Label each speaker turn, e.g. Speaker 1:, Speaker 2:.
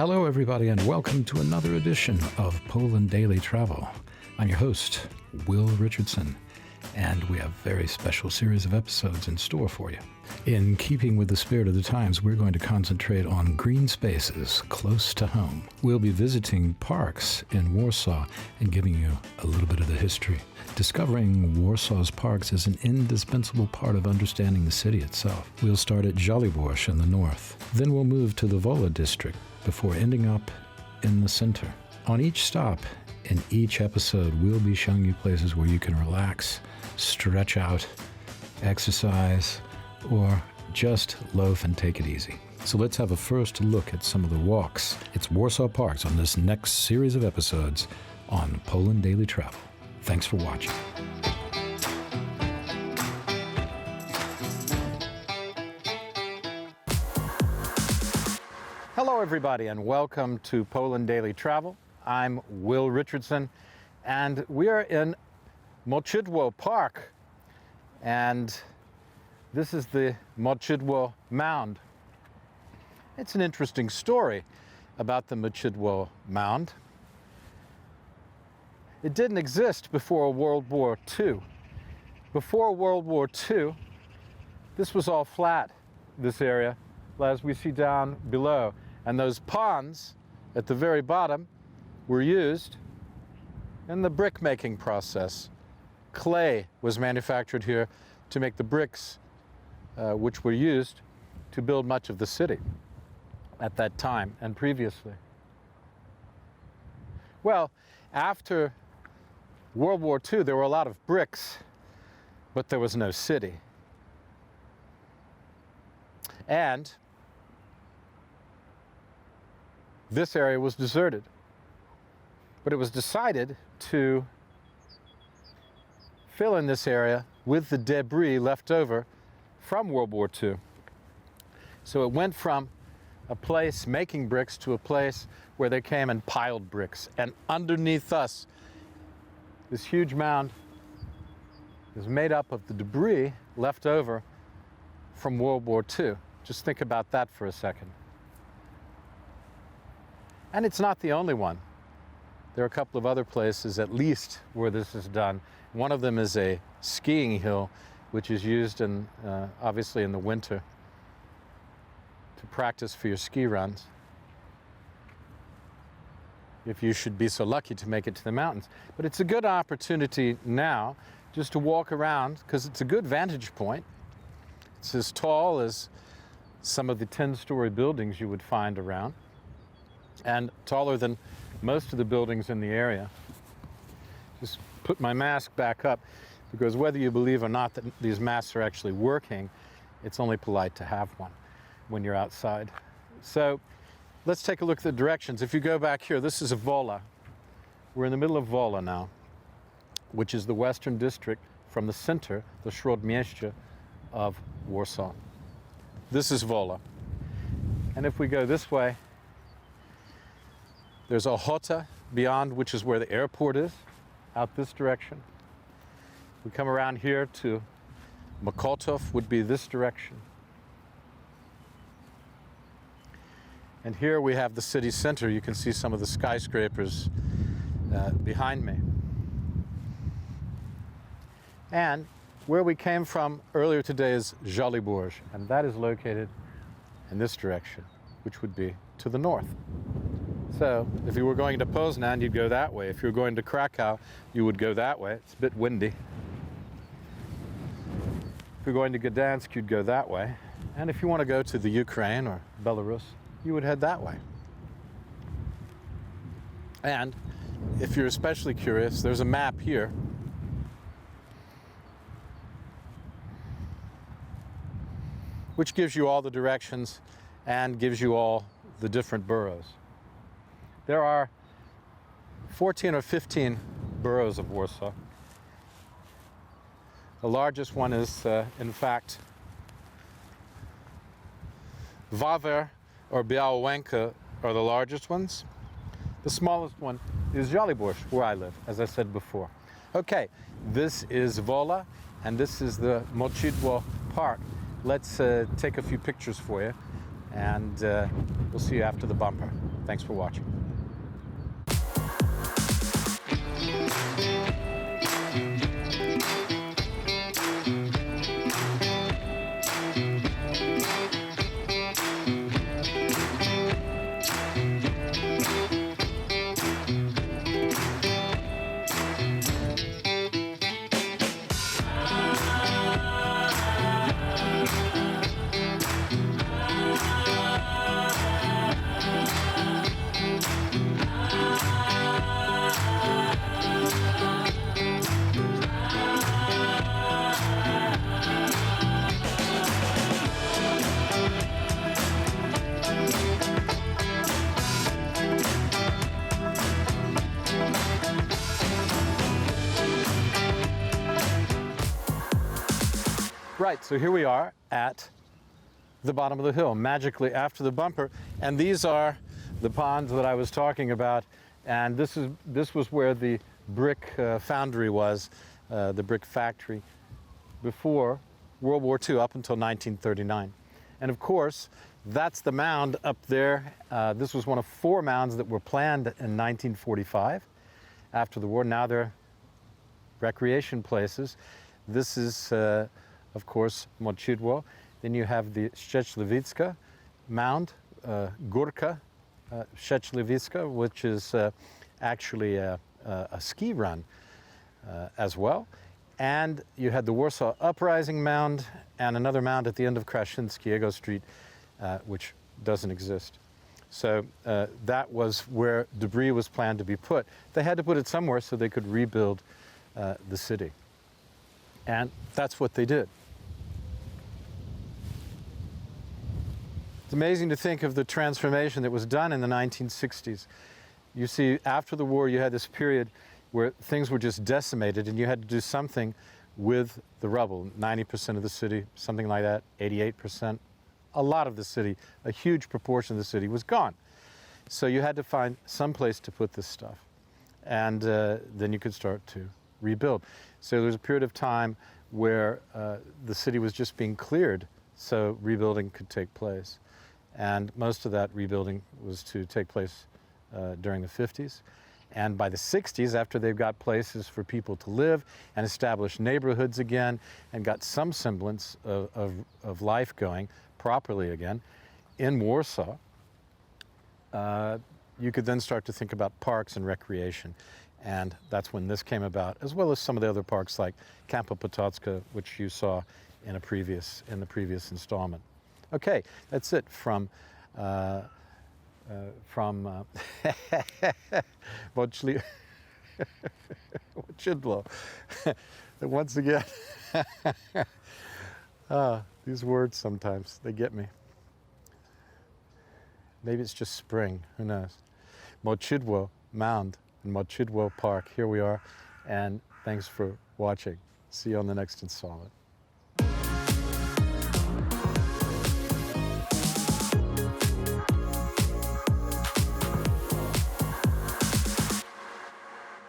Speaker 1: Hello, everybody, and welcome to another edition of Poland Daily Travel. I'm your host, Will Richardson, and we have a very special series of episodes in store for you. In keeping with the spirit of the times, we're going to concentrate on green spaces close to home. We'll be visiting parks in Warsaw and giving you a little bit of the history. Discovering Warsaw's parks is an indispensable part of understanding the city itself. We'll start at Żoliborz in the north. Then we'll move to the Wola district before ending up in the center. On each stop, in each episode, we'll be showing you places where you can relax, stretch out, exercise, or just loaf and take it easy. So let's have a first look at some of the walks. It's Warsaw Parks on this next series of episodes on Poland Daily Travel. Thanks for watching. Hello, everybody, and welcome to Poland Daily Travel. I'm Will Richardson, and we are in Moczydlo Park, and this is the Moczydlo Mound. It's an interesting story about the Moczydlo Mound. It didn't exist before World War II. Before World War II, this was all flat, this area, as we see down below. And those ponds at the very bottom were used in the brick making process. Clay was manufactured here to make the bricks which were used to build much of the city at that time and previously. Well, after World War II, there were a lot of bricks, but there was no city. And this area was deserted. But it was decided to fill in this area with the debris left over from World War II. So it went from a place making bricks to a place where they came and piled bricks. And underneath us, this huge mound is made up of the debris left over from World War II. Just think about that for a second. And it's not the only one. There are a couple of other places, at least, where this is done. One of them is a skiing hill, which is used in, obviously in the winter to practice for your ski runs, if you should be so lucky to make it to the mountains. But it's a good opportunity now just to walk around, because it's a good vantage point. It's as tall as some of the 10-story buildings you would find around, and taller than most of the buildings in the area. Just put my mask back up, because whether you believe or not that these masks are actually working, it's only polite to have one when you're outside. So let's take a look at the directions. If you go back here, this is Wola. We're in the middle of Wola now, which is the western district from the center, the Śródmieście of Warsaw. This is Wola. And if we go this way, there's Ochota beyond, which is where the airport is, out this direction. We come around here to Mokotów, would be this direction. And here we have the city center. You can see some of the skyscrapers behind me. And where we came from earlier today is Żoliborz, and that is located in this direction, which would be to the north. So if you were going to Poznan, you'd go that way. If you were going to Krakow, you would go that way. It's a bit windy. If you're going to Gdansk, you'd go that way. And if you want to go to the Ukraine or Belarus, you would head that way. And if you're especially curious, there's a map here. Which gives you all the directions and gives you all the different boroughs. There are 14 or 15 boroughs of Warsaw. The largest one is, in fact, Wawer or Białęka are the largest ones. The smallest one is Żoliborz, where I live, as I said before. Okay, this is Wola, and this is the Moczydlo Park. Let's take a few pictures for you, and we'll see you after the bumper. Thanks for watching. Right, so here we are at the bottom of the hill, magically after the bumper, and these are the ponds that I was talking about, and this was where the brick foundry was, the brick factory, before World War II, up until 1939. And of course, that's the mound up there. This was one of 4 mounds that were planned in 1945 after the war. Now they're recreation places. This is of course, Moczydlo. Then you have the Szczeclewicka mound, Górka Szczeclewicka, which is actually a ski run as well. And you had the Warsaw Uprising mound and another mound at the end of Kraszyńskiego Street, which doesn't exist. So that was where debris was planned to be put. They had to put it somewhere so they could rebuild the city. And that's what they did. It's amazing to think of the transformation that was done in the 1960s. You see, after the war, you had this period where things were just decimated and you had to do something with the rubble. 90% of the city, something like that, 88%. A lot of the city, a huge proportion of the city was gone. So you had to find some place to put this stuff. And then you could start to rebuild. So there was a period of time where the city was just being cleared so rebuilding could take place. And most of that rebuilding was to take place during the 50s. And by the 60s, after they've got places for people to live and establish neighborhoods again and got some semblance of life going properly again, in Warsaw, you could then start to think about parks and recreation. And that's when this came about, as well as some of the other parks like Kampa Potocka, which you saw in the previous installment. Okay, that's it from Moczydlo. Once again, these words sometimes, they get me. Maybe it's just spring, who knows. Moczydlo Mound and Moczydlo Park, here we are, and thanks for watching. See you on the next installment.